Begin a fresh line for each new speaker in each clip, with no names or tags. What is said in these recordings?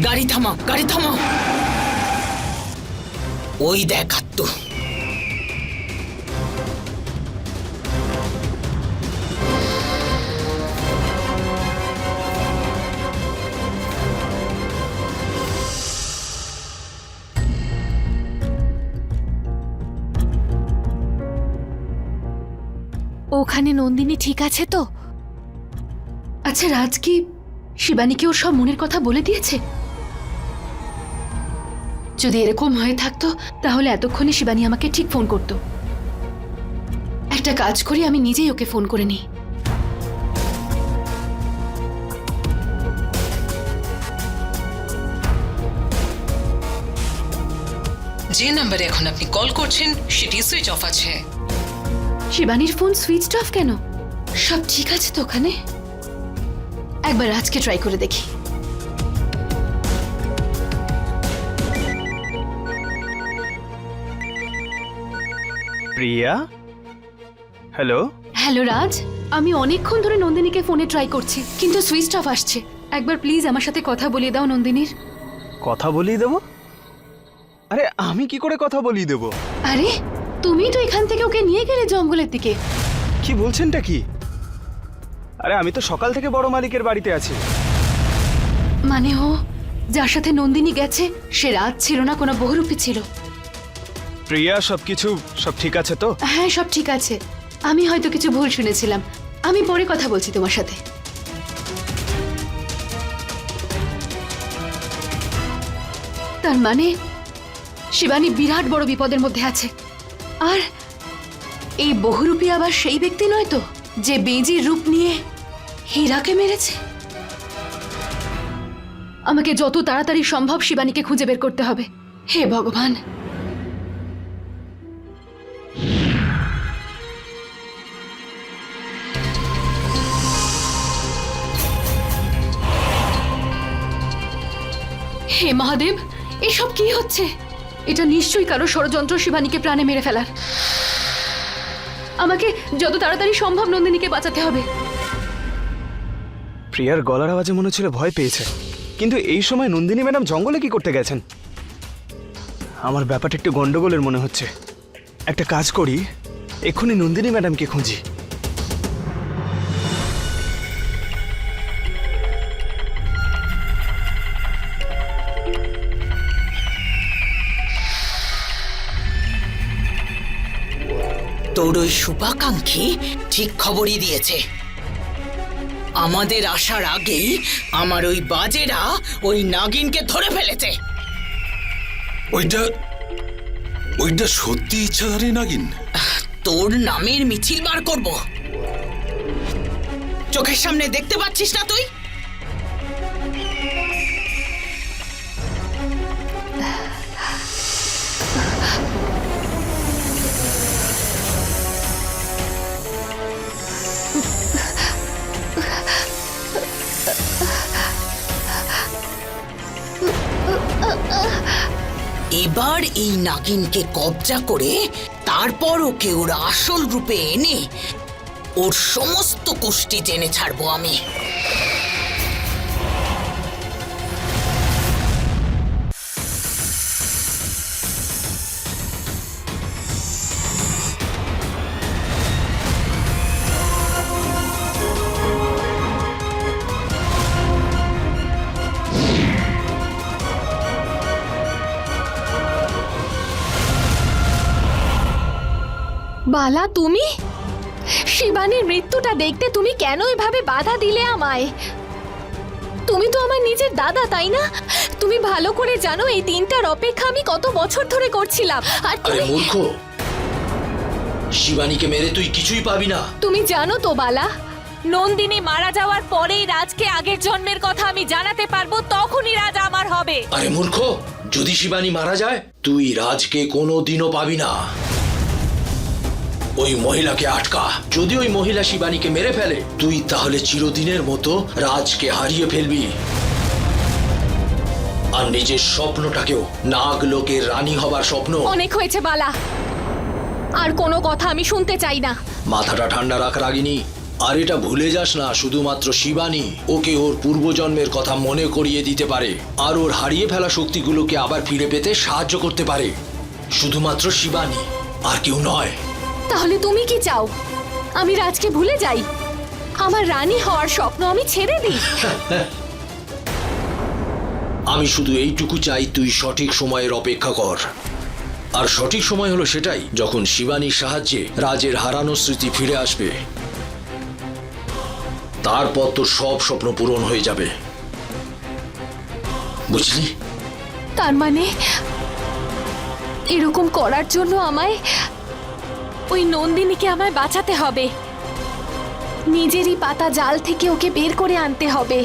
গাড়ি থামাও, গাড়ি থামাও। ওই দেখ আত্মু।
ওখানে নন্দিনী ঠিক আছে তো? আচ্ছা রাজ কি শিবানীকে ওর সব মনের কথা বলে দিয়েছে? যদি এরকম হয়ে থাকতো তাহলে এতক্ষণে শিবানী আমাকে ঠিক ফোন করতো। একটা কাজ করি, আমি নিজেই ওকে ফোন করে নিই।
যে নাম্বারে এখন আপনি কল করছেন সেটি সুইচ অফ আছে।
শিবানীর ফোন সুইচড অফ কেন? সব ঠিক আছে তো ওখানে? একবার রাজকে ট্রাই করে দেখি।
প্রিয়া, হ্যালো।
হ্যালো রাজ, আমি অনেকক্ষণ ধরে নন্দিনীকে ফোনে ট্রাই করছি কিন্তু সুইচড অফ আসছে। একবার প্লিজ আমার সাথে কথা বলিয়ে দাও নন্দিনীর।
কথা বলিয়ে দেবো? আরে আমি কি করে কথা বলিয়ে দেবো?
আরে তুমি তো এখান থেকে ওকে নিয়ে গেলে জঙ্গলের দিকে।
কি বলছেনটা কি? আরে আমি তো সকাল থেকে বড় মালিকের বাড়িতে আছি।
মানে ও যার সাথে নন্দিনী গেছে সে রাজ ছিল না, কোনো বহুরূপী ছিল।
প্রিয়া, সব ঠিক আছে তো?
হ্যাঁ সব ঠিক আছে। আমি হয়তো কিছু ভুল শুনেছিলাম। আমি পরে কথা বলছি তোমার সাথে। তার মানে শিবানী বিরাট বড় বিপদের মধ্যে আছে। আর এই বহুরূপী আবার সেই ব্যক্তি নয় তো যে বেজির রূপ নিয়ে হীরাকে মেরেছে? আমাকে যত তাড়াতাড়ি সম্ভব শিবানীকে খুঁজে বের করতে হবে। হে ভগবান। হে মহাদেব, এসব কি হচ্ছে? এটা নিশ্চয়ই কারো ষড়যন্ত্র শিবানীকে প্রাণে মেরে ফেলার। আমাকে যত তাড়াতাড়ি সম্ভব নন্দিনীকে বাঁচাতে হবে।
প্রিয়ার গলার আওয়াজে মনে হচ্ছিল ভয় পেয়েছে, কিন্তু এই সময় নন্দিনী ম্যাডাম জঙ্গলে কি করতে গেছেন? আমার ব্যাপারটা একটু গন্ডগোলের মনে হচ্ছে। একটা কাজ করি, এক্ষুনি নন্দিনী ম্যাডামকে খুঁজি।
তোর ওই শুভাকাঙ্ক্ষী ঠিক খবরই দিয়েছে। আমাদের আসার আগেই আমার ওই বাজেরা ওই নাগিনকে ধরে ফেলেছে।
ওইটা সত্যি ইচ্ছাধারী নাগিন?
তোর নামের মিছিল বার করব। চোখের সামনে দেখতে পাচ্ছিস না তুই? এবার এই নাগিনকে কবজা করে তারপর ওকে ওর আসল রূপে এনে ওর সমস্ত কুষ্টি টেনে ছাড়বো আমি।
বালা, তুমি শিবানীর মৃত্যুটা দেখতে তুমি কেন এভাবে বাধা দিলে আমায়? তুমি তো আমার নিজের দাদা, তাই না? তুমি ভালো করে জানো এই দিনটার অপেক্ষা আমি কত বছর ধরে করছিলাম। আর
আরে
তুমি
মূর্খ, শিবানীকে মেরে তুই কিছুই পাবি না।
তুমি জানো তো বালা,
নন্দিনী মারা যাওয়ার পরেই রাজকে আগের জন্মের কথা আমি জানাতে পারবো, তখনই রাজ আমার হবে।
আরে মূর্খ, যদি শিবানী মারা যায় তুই রাজকে কোনোদিনও পাবি না। ওই মহিলাকে আটকা। যদি ওই মহিলা শিবানীকে মেরে ফেলে তুই তাহলে চিরদিনের মতো রাজকে হারিয়ে ফেলবি, আর নিজের স্বপ্নটাকেও, নাগলোকের রানী হবার স্বপ্ন।
অনেক হয়েছে বালা, আর কোনো কথা আমি শুনতে চাই না।
মাথাটা ঠান্ডা রাখ রাগিনী, আর এটা ভুলে যাস না, শুধুমাত্র শিবানী ওকে ওর পূর্বজন্মের কথা মনে করিয়ে দিতে পারে আর ওর হারিয়ে ফেলা শক্তিগুলোকে আবার ফিরে পেতে সাহায্য করতে পারে। শুধুমাত্র শিবানী, আর কেউ নয়।
তাহলে তুমি কি চাও আমি রাজকে ভুলে যাই? আমার রানী হওয়ার স্বপ্ন আমি ছেড়ে দিই?
আমি শুধু এইটুকু চাই, তুই সঠিক সময়ের অপেক্ষা কর। আর সঠিক সময় হলো সেটাই যখন শিবানীর সাহায্যে রাজের হারানো স্মৃতি ফিরে আসবে। তারপর তোর সব স্বপ্ন পূরণ হয়ে যাবে, বুঝলি?
তার মানে এরকম করার জন্য আমায় ওই নন্দিনীকে আমায় বাঁচাতে হবে, নিজেরই পাতা জাল থেকে ওকে বের করে আনতে হবে।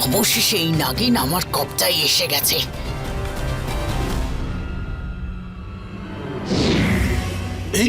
অবশেষে এই নাগিন আমার কবজায় এসে গেছে।
এই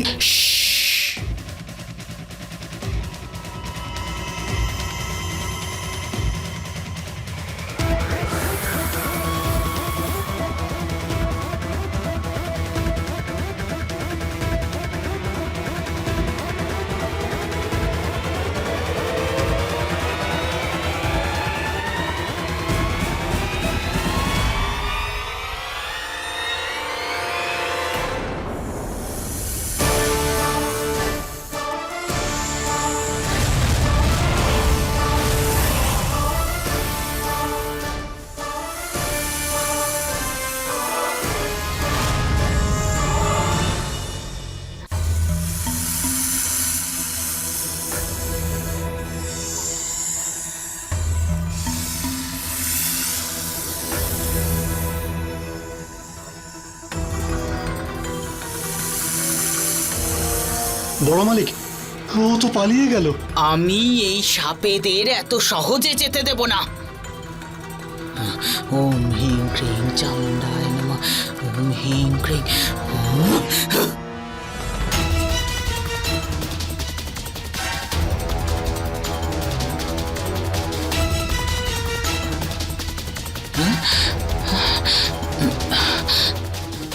বড় মালিক, ও তো পালিয়ে গেল।
আমি এই সাপেদের এত সহজে যেতে দেব না। ওম হিং ক্রিং চামুন্ডায় নমঃ। ওম হিং ক্রিং।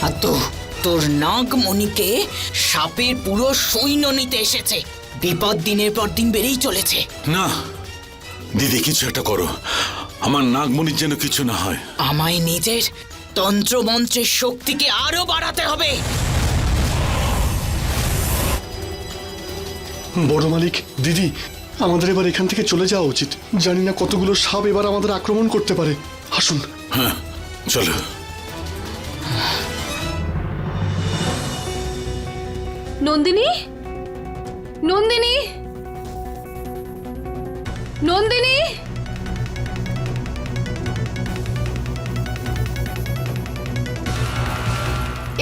আর তোর নাগমণিকে সাপের পুরো সৈন্য নিতে এসেছে। বিপদ দিনের পর দিন বেড়েই চলেছে।
না দিদি, কিছু একটা করো, আমার নাগমণির যেন কিছু না হয়।
আমায় নিজের তন্ত্রমন্ত্রের শক্তিকে আরো বাড়াতে হবে।
বড় মালিক, দিদি, আমাদের এবার এখান থেকে চলে যাওয়া উচিত। জানি না কতগুলো সাপ এবার আমাদের আক্রমণ করতে পারে। আসুন।
হ্যাঁ চলো।
নন্দিনী, নন্দিনী, নন্দিনী!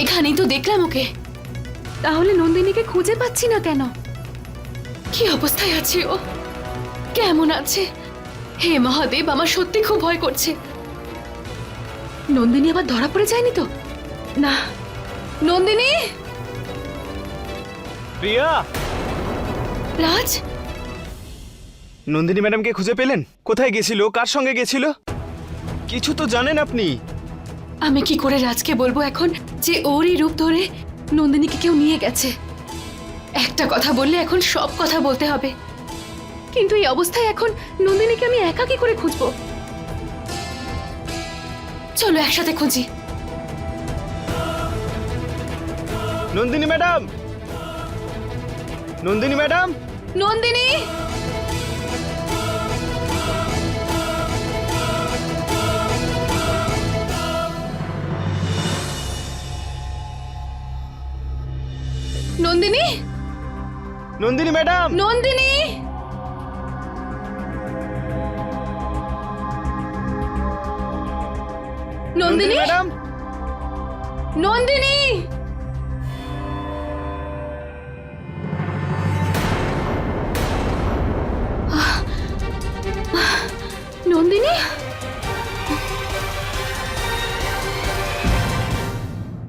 এখানেই তো দেখলাম ওকে, তাহলে নন্দিনীকে খুঁজে পাচ্ছি না কেন? কি অবস্থায় আছে ও? কেমন আছে? হে মহাদেব, আমার সত্যি খুব ভয় করছে। নন্দিনী আবার ধরা পড়ে যায়নি তো? না, নন্দিনী!
প্রিয়া,
রাজ,
নন্দিনী ম্যাডামকে খুঁজে পেলেন? কোথায় গেছিল, কার সঙ্গে গেছিল? কিছু তো জানেন আপনি।
আমি কি করে রাজকে বলবো এখন যে ওরই রূপ ধরে নন্দিনীকে কেউ নিয়ে গেছে? একটা কথা বললে এখন সব কথা বলতে হবে, কিন্তু এই অবস্থায় এখন নন্দিনীকে আমি একা কি করে খুঁজবো? চলো একসাথে খুঁজি।
Nandini madam, Nandini madam,
Nandini! Nandini,
Nandini madam!
Nandini! Nandini!
Madam!
Nandini! Nandini!